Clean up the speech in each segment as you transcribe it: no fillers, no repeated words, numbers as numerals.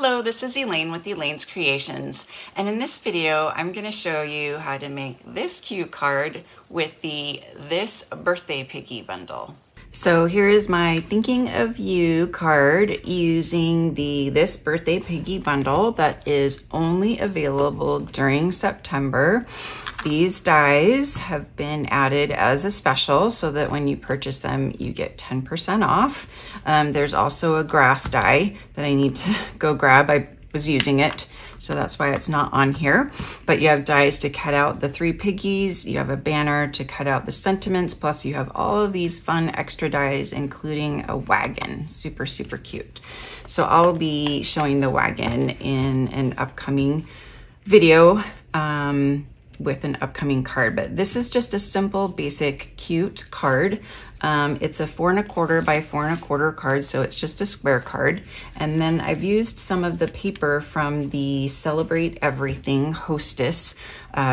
Hello, this is Elaine with Elaine's Creations, and in this video I'm going to show you how to make this cute card with the This Birthday Piggy bundle. So here is my Thinking of You card using the This Birthday Piggy bundle that is only available during September. These dies have been added as a special so that when you purchase them, you get 10% off. There's also a grass die that I need to go grab. I was using it, so that's why it's not on here. But you have dies to cut out the 3 piggies, you have a banner to cut out the sentiments, plus you have all of these fun extra dies, including a wagon. Super, super cute. So I'll be showing the wagon in an upcoming video with an upcoming card, but this is just a simple, basic, cute card. It's a 4 1/4 by 4 1/4 card, so it's just a square card. And then I've used some of the paper from the Celebrate Everything Hostess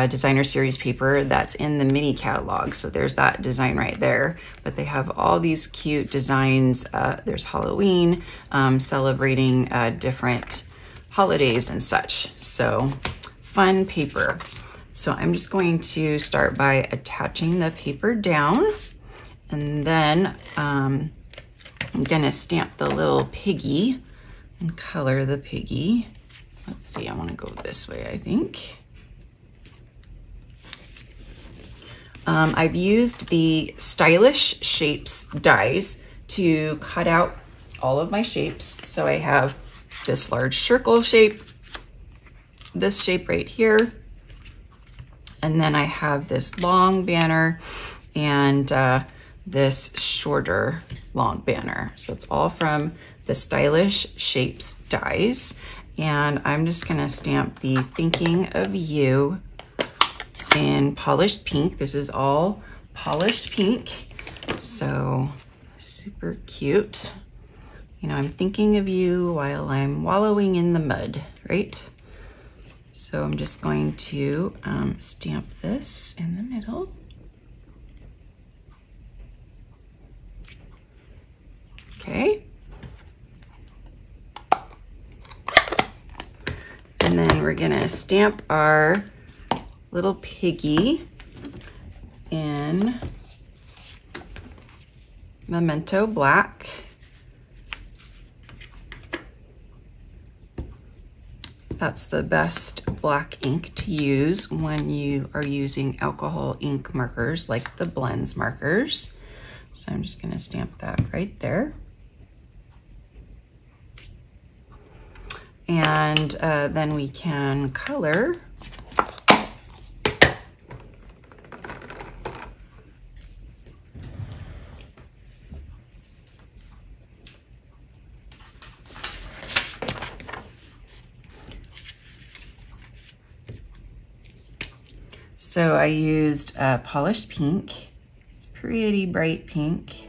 designer series paper that's in the mini catalog. So there's that design right there, but they have all these cute designs. There's Halloween, celebrating different holidays and such. So fun paper. So I'm just going to start by attaching the paper down, and then I'm gonna stamp the little piggy and color the piggy. Let's see, I wanna go this way, I think. I've used the Stylish Shapes dies to cut out all of my shapes. So I have this large circle shape, this shape right here, and then I have this long banner and this shorter long banner. So it's all from the Stylish Shapes dies. And I'm just gonna stamp the Thinking of You in polished pink. This is all polished pink. So super cute. You know, I'm thinking of you while I'm wallowing in the mud, right? So I'm just going to stamp this in the middle. Okay. And then we're gonna stamp our little piggy in Memento Black. That's the best black ink to use when you are using alcohol ink markers like the Blends markers. So I'm just gonna stamp that right there. And then we can color. So I used polished pink. It's pretty bright pink.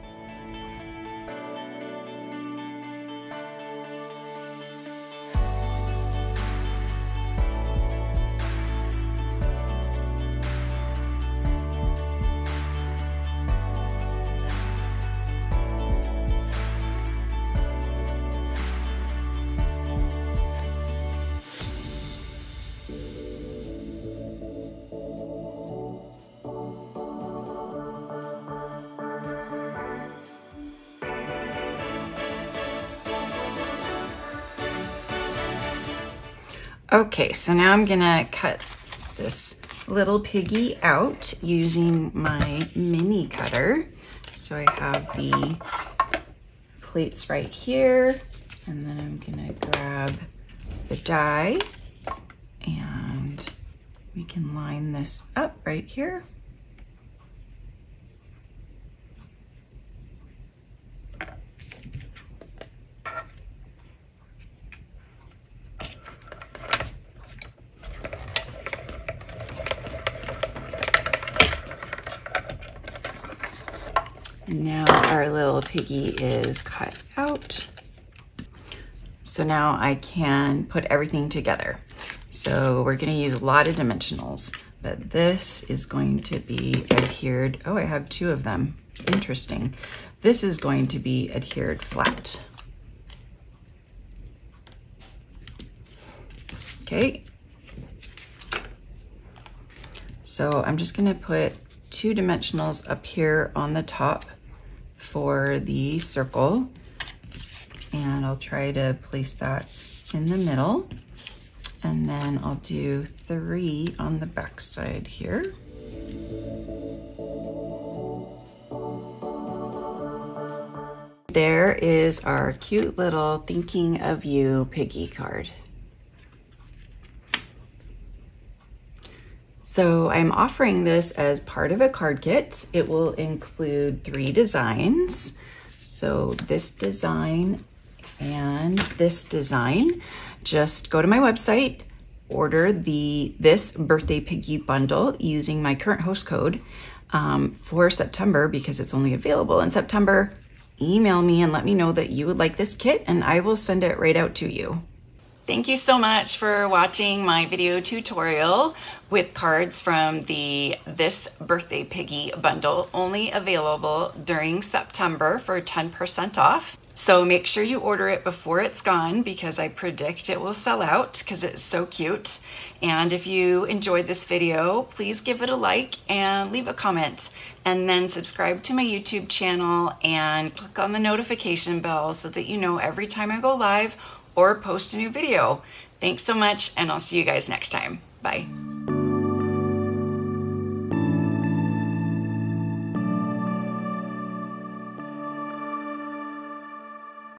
Okay, so now I'm gonna cut this little piggy out using my mini cutter. So I have the plates right here, and then I'm gonna grab the die and we can line this up right here. Now our little piggy is cut out. So now I can put everything together. So we're gonna use a lot of dimensionals, but this is going to be adhered. Oh, I have 2 of them. Interesting. This is going to be adhered flat. Okay. So I'm just gonna put 2 dimensionals up here on the top for the circle, and I'll try to place that in the middle, and then I'll do 3 on the back side here. There is our cute little thinking of you piggy card. So I'm offering this as part of a card kit. It will include 3 designs. So this design and this design. Just go to my website, order this birthday piggy bundle using my current host code for September, because it's only available in September. Email me and let me know that you would like this kit, and I will send it right out to you. Thank you so much for watching my video tutorial with cards from this birthday piggy bundle, only available during September for 10% off. So make sure you order it before it's gone, because I predict it will sell out because it's so cute. And if you enjoyed this video, please give it a like and leave a comment, and then subscribe to my YouTube channel and click on the notification bell so that you know every time I go live or post a new video. Thanks so much, and I'll see you guys next time. Bye.